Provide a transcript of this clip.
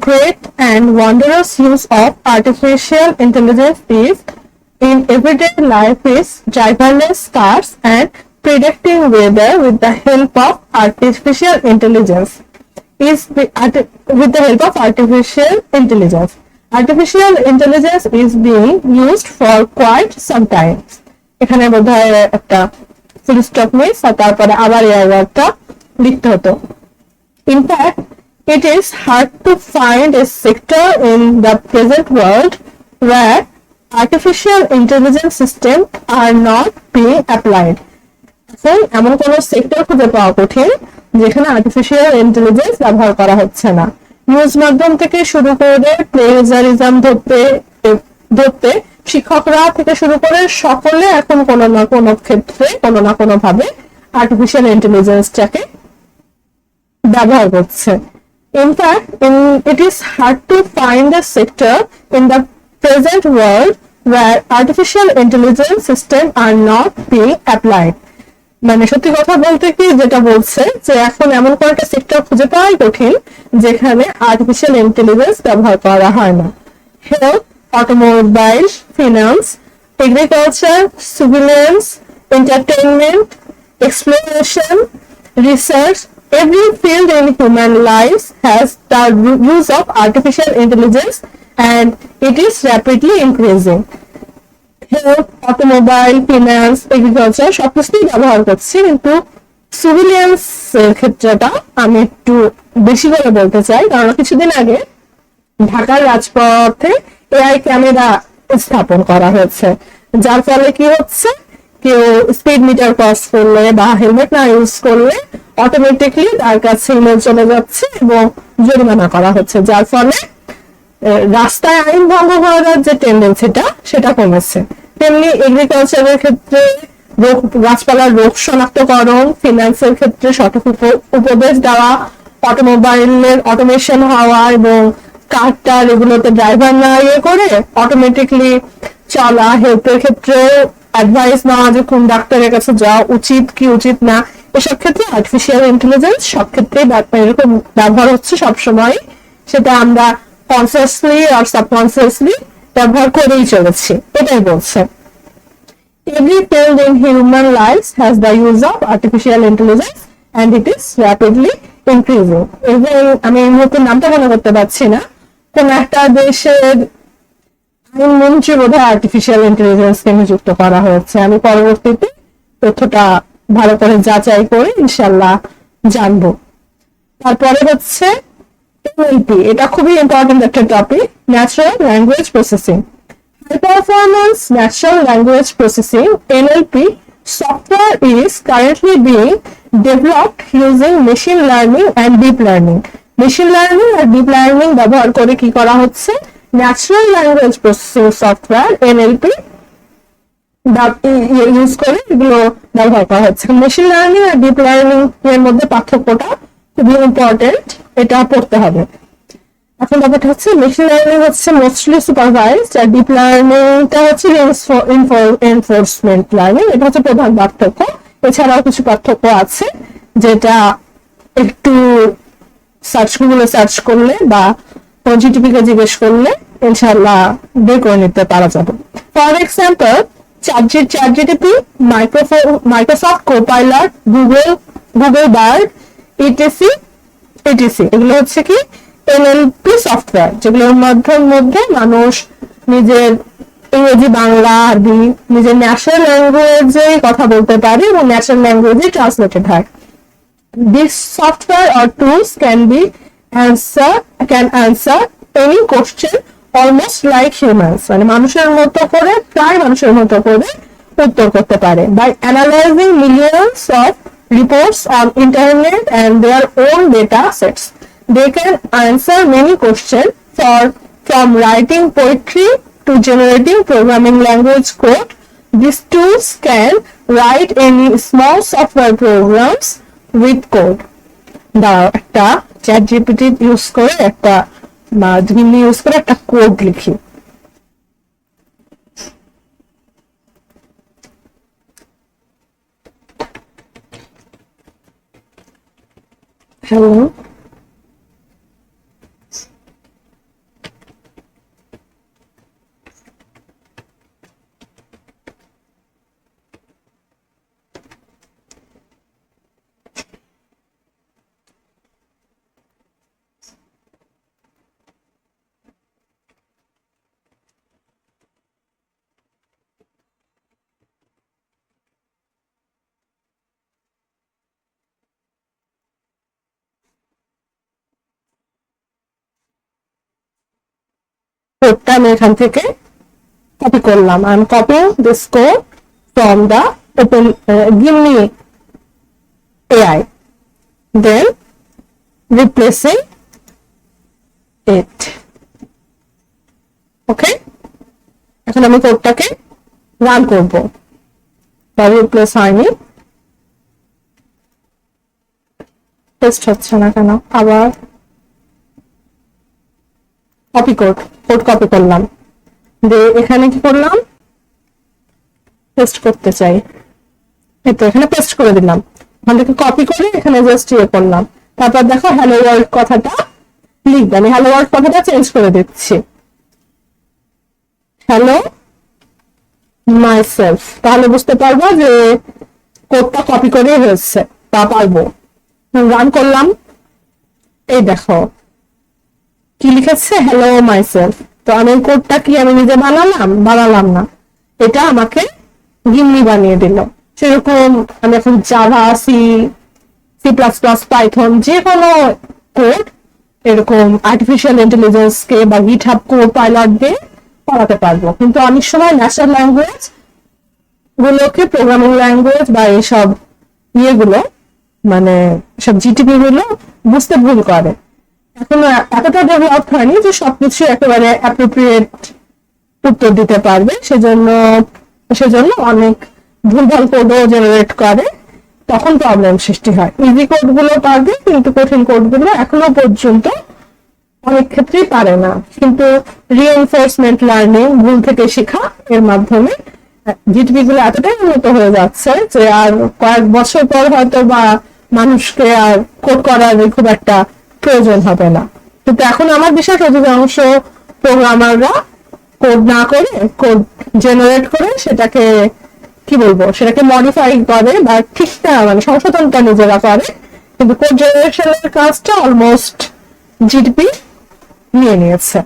great and wondrous use of artificial intelligence is in everyday life is driverless cars and predicting weather with the help of artificial intelligence. With the help of artificial intelligence. Artificial intelligence is being used for quite some time. এখানে বোধহয় একটা full stop নেই, তারপরে আবার এই ওয়ার্ডটা লিখতে হতো। In fact, it is hard to find a sector in the present world where artificial intelligence systems are not being applied. এখন এমন কোন সেক্টর খুঁজে পাওয়া কঠিন যেখানে আর্টিফিশিয়াল ইন্টেলিজেন্স ব্যবহার করা হচ্ছে না। নিউজ মাধ্যম থেকে শুরু করে প্লেজারিজম ধরতে শিক্ষকরা থেকে শুরু করে সকলে এখন কোনো না কোনো ক্ষেত্রে কোনো না কোনো ভাবে আর্টিফিশিয়াল ইন্টেলিজেন্সটাকে ব্যবহার করছে। In fact, it is hard to find a sector in the present world where artificial intelligence systems are not being applied. মানে সত্যি কথা বলতে কি যেটা বলছে যে এখন এমন কোন একটা সেক্টর খুঁজে পাওয়াই কঠিন যেখানে আর্টিফিশিয়াল ইন্টেলিজেন্স ব্যবহার করা হয় না। Health, automobile, finance, agriculture, civilians, entertainment, exploration, research, every field in human lives has the use of artificial intelligence and it is rapidly increasing. Health, automobile, finance, agriculture সবকিছুই ব্যবহার করছি, কিন্তু সিভিলিয়ান্স এর ক্ষেত্রটা আমি একটু বেশি করে বলতে চাই, কারণ কিছুদিন আগে ঢাকার রাজপথে এআই ক্যামেরা স্থাপন করা হয়েছে, যার ফলে কি হচ্ছে কেউ স্পিড মিটার ক্রস করলে বা হেলমেট না ইউজ করলে অটোমেটিকলি তার কাছে ইমেল চলে যাচ্ছে এবং জরিমানা করা হচ্ছে, যার ফলে রাস্তায় আইন ভঙ্গ করার যে টেন্ডেন্সিটা সেটা কমেছে। তেমনি এগ্রিকালচারের ক্ষেত্রে গাছপালার রোগ শনাক্তকরণ, ফিনান্সের ক্ষেত্রে সঠিক উপদেশ দেওয়া, অটোমোবাইলের অটোমেশন হওয়া এবং কারটার এগুলোতে ড্রাইভার না করে অটোমেটিকলি চলা, হেলথের ক্ষেত্রে অ্যাডভাইস নেওয়া যে কোন ডাক্তারের কাছে যাওয়া উচিত কি উচিত না, এসব ক্ষেত্রে আর্টিফিশিয়াল ইন্টেলিজেন্স সব ক্ষেত্রেই এরকম ব্যবহার হচ্ছে সবসময়, সেটা আমরা কনসিয়াসলি আর সাবকনসিয়াসলি ব্যবহার করেই চলেছি, এটাই বলছে। Every field in human lives has the use of artificial intelligence and it is rapidly increasing. আমি এই মুহূর্তে নামটা মনে করতে পারছি না, কোন একটা দেশের আইনমন্ত্রী বোধহয় আর্টিফিশিয়াল ইন্টেলিজেন্সকে নিযুক্ত করা হয়েছে। আমি পরবর্তীতে তথ্যটা ভালো করে যাচাই করে ইনশাল্লাহ জানবো। তারপরে হচ্ছে এনএলপি, এটা খুবই ইম্পর্টেন্ট একটা topic, natural language processing. High performance natural language processing (NLP) software is currently being developed using machine learning and deep learning. Machine learning আর ডিপ লার্নিং ব্যবহার করে কি করা হচ্ছে, natural language processing software (NLP) use করে এগুলো ব্যবহার করা হচ্ছে। মেশিন লার্নিং আর ডিপ লার্নিং এর মধ্যে পার্থক্যটা খুবই ইম্পর্টেন্ট, এটা পড়তে হবে। এখন ব্যাপারটা হচ্ছে মেশিন লার্নিং হচ্ছে মোস্টলি সুপারভাইজড আর ডিপ লার্নিংটা হচ্ছে এনফোর্সমেন্ট লার্নিং, এটা হচ্ছে প্রধান পার্থক্য। এছাড়াও কিছু পার্থক্য আছে যেটা একটু গুগলে সার্চ করলে বা জিটিপি কে জিজ্ঞেস করলে ইনশাআল্লাহ বের করে নিতে পারা যাবে। For example, ChatGPT, Microsoft copilot, Google bird, etc এগুলো হচ্ছে কি এনএলপি সফটওয়্যার, যেগুলোর মধ্যে মানুষ নিজের ইংরেজি, বাংলা, আরবি নিজের ন্যাশনাল ল্যাঙ্গুয়েজে কথা বলতে পারে এবং ন্যাশনাল ল্যাঙ্গুয়েজে ট্রান্সলেটেড হয়। This software or tools can answer any question almost like humans, মানে মানুষের মতো করে, প্রায় মানুষের মতো করে উত্তর করতে পারে। By analyzing millions of reports on internet and their own data sets, they can answer many questions from writing poetry to generating programming language code. These tools can write any small software programs with code. একটা ChatGPT use করে একটা code লিখি। Hello, কোডটা আমি এখান থেকে copy করলাম। I am copying this code from the open Gemini AI, then replacing it. ওকে, এখন আমি কোডটাকে রান করব। রিপ্লেস হয়নি, টেস্ট হচ্ছে না কেন? আবার কপি কোড কপি করলাম, এখানে কি করলাম, পেস্ট করতে চাই, এই তো এখানে পেস্ট করে দিলাম। ওখান থেকে কপি করে এখানে জাস্ট ইয়ে করলাম। তারপর দেখো হ্যালো ওয়ার্ল্ড কথাটা লিখবে, আমি হ্যালো ওয়ার্ল্ড কথাটা চেঞ্জ করে দিচ্ছি, হ্যালো মাইসেলফ। তাহলে বুঝতে পারবো যে কোডটা কপি করে হয়েছে, তা পারবো। রান করলাম, এই দেখো কি লিখেছে, হ্যালো মাইসেলফ। তো আমি কোডটা কি আমি নিজে বানালাম না, এটা আমাকে গিমনি বানিয়ে দিল। সেরকম আমি এখন Java, C plus plus, Python, যে কোনো কোড এরকম আর্টিফিশিয়াল ইন্টেলিজেন্স কে বা গিটহাব কোড পাইলট দিয়ে পড়াতে পারবো। কিন্তু অনেক সময় ন্যাচারাল ল্যাঙ্গুয়েজ গুলোকে প্রোগ্রামিং ল্যাঙ্গুয়েজ বা এইসব ইয়েগুলো মানে সব জিটিপি গুলো বুঝতে ভুল করে। এখন এতটা ডেভেলপ হয়নি যে সবকিছু একেবারে অ্যাপ্রোপ্রিয়েট উত্তর দিতে পারবে, সেজন্য অনেক ভুলভাল কোডও জেনারেট করে, তখন প্রবলেম সৃষ্টি হয়। ইজি কোড গুলো পারবে, কিন্তু কঠিন কোড গুলো এখনো পর্যন্ত অনেক ক্ষেত্রেই পারে না। কিন্তু রিএনফোর্সমেন্ট লার্নিং, ভুল থেকে শেখা, এর মাধ্যমে জিটিপি গুলো এতটাই উন্নত হয়ে যাচ্ছে যে আর কয়েক বছর পর হয়তো বা মানুষকে আর কোড করার খুব একটা প্রয়োজন হবে না। কিন্তু এখন আমার বিশ্বাস অধিকাংশ প্রোগ্রামাররা কোড না করে, কোড জেনারেট করে সেটাকে সেটাকে মডিফাই করে বা ঠিকটা মানে সংশোধনটা নিজেরা করে, কিন্তু কোড জেনারেশনের কাজটা অলমোস্ট জিটিপি নিয়ে নিয়েছে।